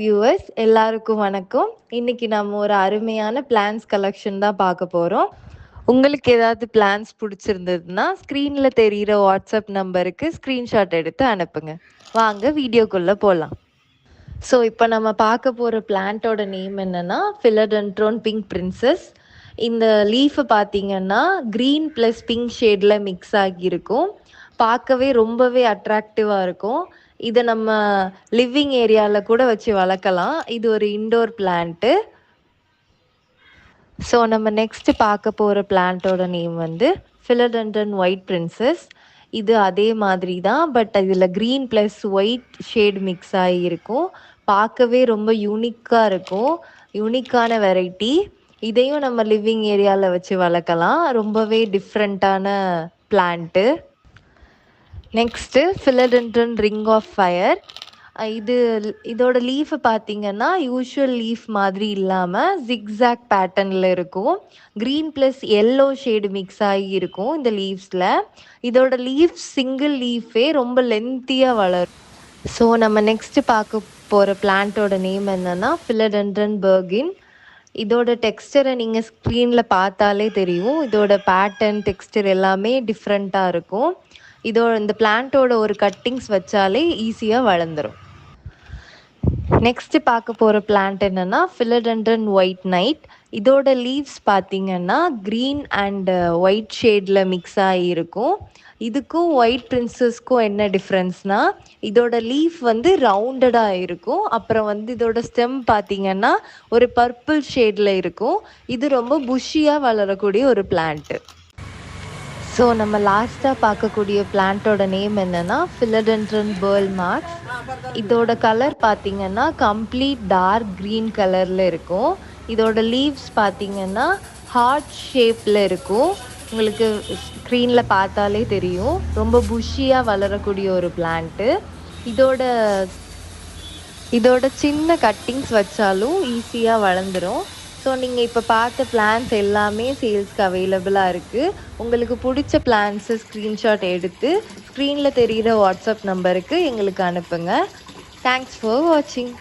Viewers எல்லாருக்கும் வணக்கம். இன்னைக்கு நம்ம ஒரு அருமையான பிளான்ஸ் கலெக்ஷன் தான் பார்க்க போறோம். உங்களுக்கு ஏதாவது பிளான்ஸ் பிடிச்சிருந்ததுன்னா ஸ்க்ரீன்ல தெரியிற வாட்ஸ்அப் நம்பருக்கு ஸ்க்ரீன்ஷாட் எடுத்து அனுப்புங்க. வாங்க வீடியோக்குள்ள போகலாம். ஸோ இப்போ நம்ம பார்க்க போகிற பிளான்ட்டோட நேம் என்னன்னா ஃபிலடென்ட்ரோன் பிங்க் பிரின்சஸ். இந்த லீஃபை பார்த்தீங்கன்னா க்ரீன் ப்ளஸ் பிங்க் ஷேடில் மிக்ஸ் ஆகியிருக்கும். பார்க்கவே ரொம்பவே அட்ராக்டிவாக இருக்கும். இதை நம்ம லிவிங் ஏரியாவில் கூட வச்சு வளர்க்கலாம். இது ஒரு இன்டோர் பிளான்ட்டு. ஸோ நம்ம நெக்ஸ்ட்டு பார்க்க போகிற பிளான்ட்டோட நேம் வந்து ஃபிலடென்ட்ரன் ஒயிட் பிரின்சஸ். இது அதே மாதிரி தான், பட் இதில் green plus white shade mix ஆகியிருக்கும். பார்க்கவே ரொம்ப யூனிக்காக இருக்கும். யூனிக்கான வெரைட்டி. இதையும் நம்ம லிவிங் ஏரியாவில் வச்சு வளர்க்கலாம். ரொம்பவே டிஃப்ரெண்ட்டான plant. Next philodendron ring of fire. இதோட லீஃபை பார்த்தீங்கன்னா யூஷுவல் லீஃப் மாதிரி இல்லாமல் ஜிக்ஸாக் பேட்டர்னில் இருக்கும். Green plus yellow shade mix ஆகி இருக்கும் இந்த லீவ்ஸில். இதோட லீஃப் சிங்கிள் லீஃபே ரொம்ப லென்த்தியாக வளரும். ஸோ நம்ம நெக்ஸ்ட்டு பார்க்க போகிற பிளான்ட்டோட நேம் என்னென்னா ஃபிலடென்ட்ரன் பர்கின். இதோட டெக்ஸ்டரை நீங்கள் ஸ்க்ரீனில் பார்த்தாலே தெரியும். இதோட பேட்டர்ன் டெக்ஸ்டர் எல்லாமே டிஃப்ரெண்ட்டாக இருக்கும். இந்த பிளான்ட்டோட ஒரு கட்டிங்ஸ் வச்சாலே ஈஸியாக வளர்ந்துடும். நெக்ஸ்ட்டு பார்க்க போகிற பிளான்ட் என்னென்னா ஃபிலடென்ட்ரன் ஒயிட் நைட். இதோட லீவ்ஸ் பார்த்தீங்கன்னா க்ரீன் அண்ட் ஒயிட் ஷேடில் மிக்ஸ் ஆகியிருக்கும். இதுக்கும் ஒயிட் பிரின்சஸ்க்கும் என்ன டிஃப்ரென்ஸ்னால் இதோட லீஃப் வந்து ரவுண்டடாக இருக்கும். அப்புறம் வந்து இதோட ஸ்டெம் பார்த்தீங்கன்னா ஒரு பர்பிள் ஷேடில் இருக்கும். இது ரொம்ப புஷ்ஷியாக வளரக்கூடிய ஒரு பிளான்ட்டு. ஸோ நம்ம லாஸ்ட்டாக பார்க்கக்கூடிய பிளான்ட்டோட நேம் என்னென்னா ஃபிலடென்ட்ரன் பேர்ல் மார்க்ஸ். இதோட கலர் பார்த்தீங்கன்னா கம்ப்ளீட் டார்க் க்ரீன் கலரில் இருக்கும். இதோட லீவ்ஸ் பார்த்தீங்கன்னா ஹார்ட் ஷேப்பில் இருக்கும். உங்களுக்கு ஸ்க்ரீனில் பார்த்தாலே தெரியும். ரொம்ப புஷ்ஷியாக வளரக்கூடிய ஒரு பிளான்ட்டு. இதோட சின்ன கட்டிங்ஸ் வச்சாலும் ஈஸியாக வளர்ந்துடும். ஸோ நீங்கள் இப்போ பார்த்த பிளான்ஸ் எல்லாமே சேல்ஸ்க்கு அவைலபிளாக இருக்குது. உங்களுக்கு பிடிச்ச பிளான்ஸை ஸ்க்ரீன்ஷாட் எடுத்து ஸ்க்ரீனில் தெரிகிற வாட்ஸ்அப் நம்பருக்கு எங்களுக்கு அனுப்புங்க. தேங்க்ஸ் ஃபார் வாட்சிங்.